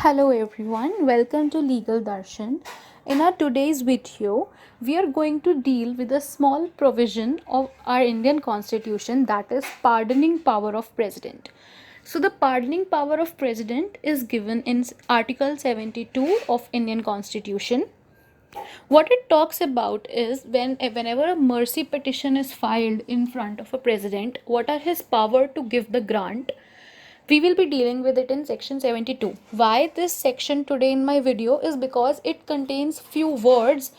Hello everyone, welcome to Legal Darshan. In our today's video, we are going to deal with a small provision of our Indian Constitution, that is pardoning power of president. So the pardoning power of president is given in Article 72 of Indian Constitution. What it talks about is whenever a mercy petition is filed in front of a president, what are his power to give the grant. We will be dealing with it in section 72. Why this section today in my video is because it contains few words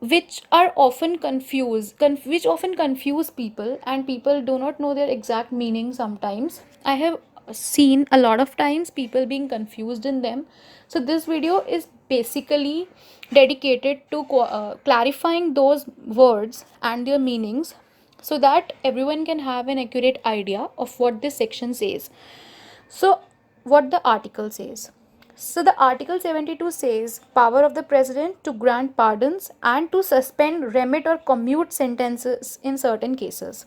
which are often which often confuse people, and people do not know their exact meaning. Sometimes I have seen a lot of times people being confused in them. So this video is basically dedicated to clarifying those words and their meanings, so that everyone can have an accurate idea of what this section says. So, what the article says. So, the Article 72 says power of the president to grant pardons and to suspend, remit, or commute sentences in certain cases.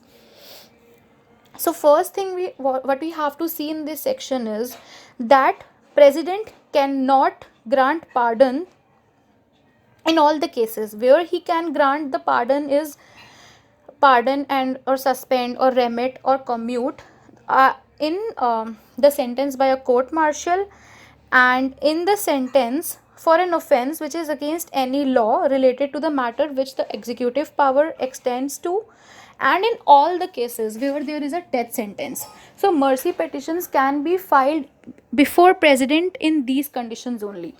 So, first thing what we have to see in this section is that president cannot grant pardon in all the cases. Where he can grant the pardon is pardon and or suspend or remit or commute in the sentence by a court martial, and in the sentence for an offense which is against any law related to the matter which the executive power extends to, and in all the cases where there is a death sentence. So mercy petitions can be filed before president in these conditions only.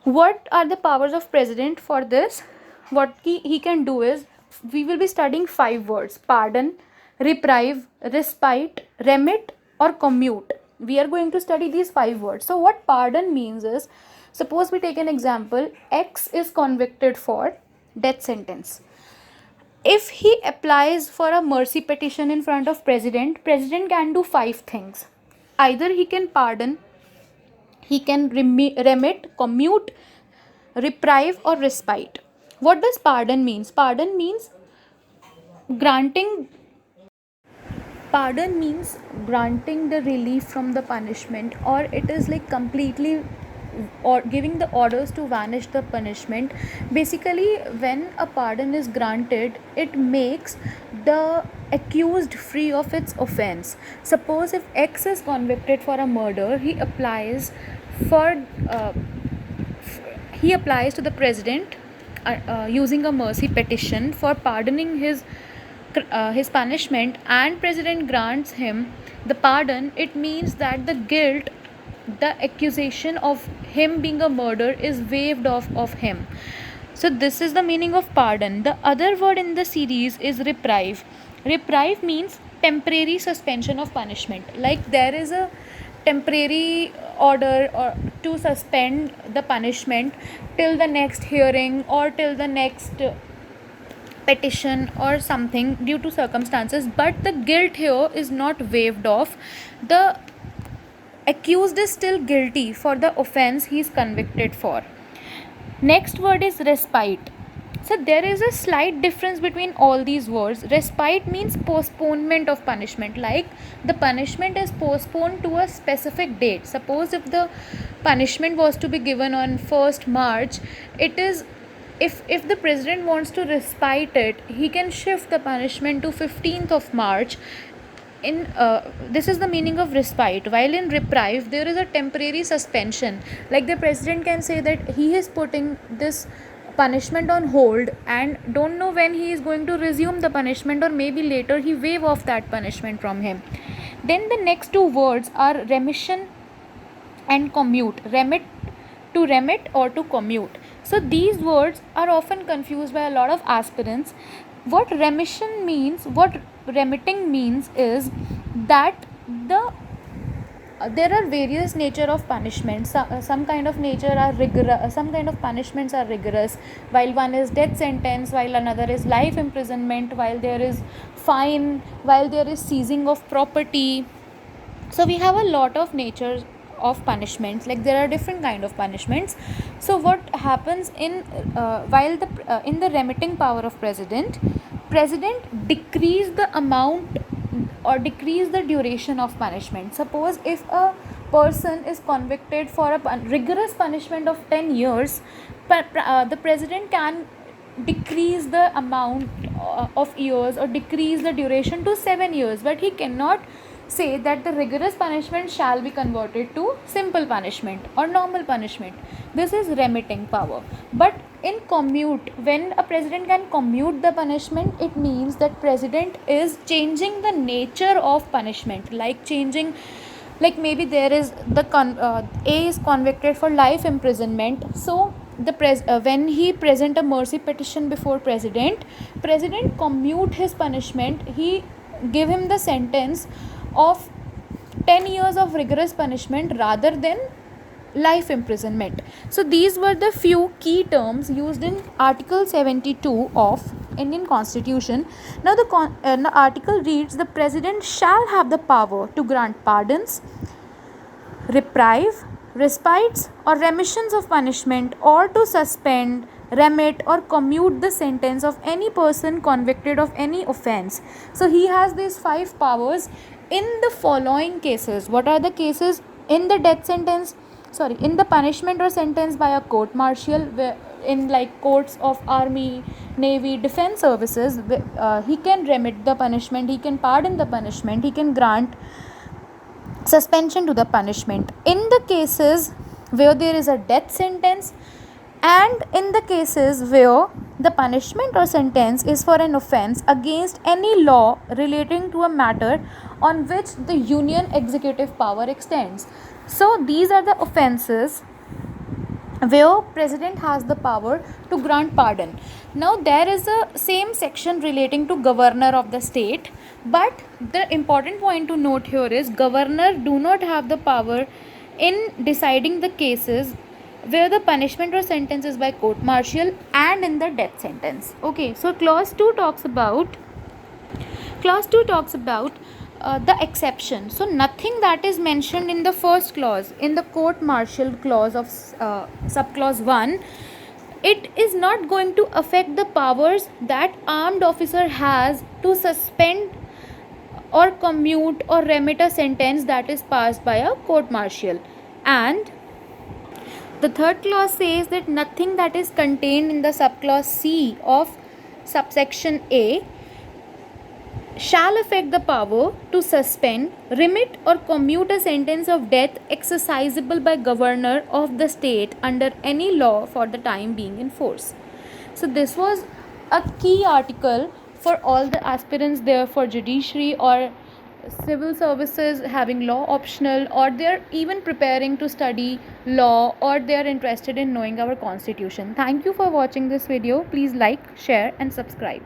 What are the powers of president for this? What he can do is, we will be studying 5 words: pardon, reprieve, respite, remit, or commute. We are going to study these 5 words. So what pardon means is, suppose we take an example: X is convicted for death sentence. If he applies for a mercy petition in front of president can do 5 things. Either he can pardon, he can remit, commute, reprieve, or respite. What does pardon means? Granting Pardon means granting the relief from the punishment, or it is like completely or giving the orders to vanish the punishment. Basically, when a pardon is granted, it makes the accused free of its offense. Suppose if X is convicted for a murder, for uh, he applies to the president using a mercy petition for pardoning his punishment, and president grants him the pardon. It means that the accusation of him being a murderer is waived off of him. So this is the meaning of pardon. The other word in the series is reprieve. Reprieve means temporary suspension of punishment. Like there is a temporary order or to suspend the punishment till the next hearing or till the next petition or something due to circumstances, but the guilt here is not waived off. The accused is still guilty for the offense he is convicted for. Next word is respite. So there is a slight difference between all these words. Respite means postponement of punishment, like the punishment is postponed to a specific date. Suppose if the punishment was to be given on 1st March, it is, if the president wants to respite it, he can shift the punishment to 15th of March. This is the meaning of respite. While in reprieve, there is a temporary suspension. Like the president can say that he is putting this punishment on hold and don't know when he is going to resume the punishment, or maybe later he waive off that punishment from him. Then the next 2 words are remission and commute. Remit or to commute. So these words are often confused by a lot of aspirants. What remission means, what remitting means is that there are various nature of punishments. Some kind of nature are rigorous, some kind of punishments are rigorous, while one is death sentence, while another is life imprisonment, while there is fine, while there is seizing of property. So we have a lot of natures of punishments, like there are different kind of punishments. So what happens in in the remitting power of president decrease the amount or decrease the duration of punishment. Suppose if a person is convicted for a rigorous punishment of 10 years, the president can decrease the amount of years or decrease the duration to 7 years, but he cannot say that the rigorous punishment shall be converted to simple punishment or normal punishment. This is remitting power. But in commute, when a president can commute the punishment, it means that president is changing the nature of punishment, like changing, like maybe there is A is convicted for life imprisonment, so when he present a mercy petition before president commute his punishment, he give him the sentence of 10 years of rigorous punishment rather than life imprisonment. So these were the few key terms used in Article 72 of Indian Constitution. Now the article reads, the president shall have the power to grant pardons, reprieve, respites or remissions of punishment, or to suspend, remit or commute the sentence of any person convicted of any offense. So he has these 5 powers in the following cases. What are the cases? In the death sentence, in the punishment or sentence by a court martial, in like courts of army, navy, defense services, he can remit the punishment, he can pardon the punishment, he can grant suspension to the punishment in the cases where there is a death sentence, and in the cases where the punishment or sentence is for an offense against any law relating to a matter on which the union executive power extends. So these are the offenses where president has the power to grant pardon. Now there is a same section relating to governor of the state, but the important point to note here is governor do not have the power in deciding the cases where the punishment or sentence is by court martial and in the death sentence. Okay, so clause 2 talks about the exception. So nothing that is mentioned in the first clause, in the court martial clause of subclause 1, it is not going to affect the powers that armed officer has to suspend or commute or remit a sentence that is passed by a court martial. And the third clause says that nothing that is contained in the subclause C of subsection A shall affect the power to suspend, remit or commute a sentence of death exercisable by governor of the state under any law for the time being in force. So this was a key article for all the aspirants there for judiciary or civil services having law optional, or they're even preparing to study law, or they're interested in knowing our constitution. Thank you for watching this video. Please like, share and subscribe.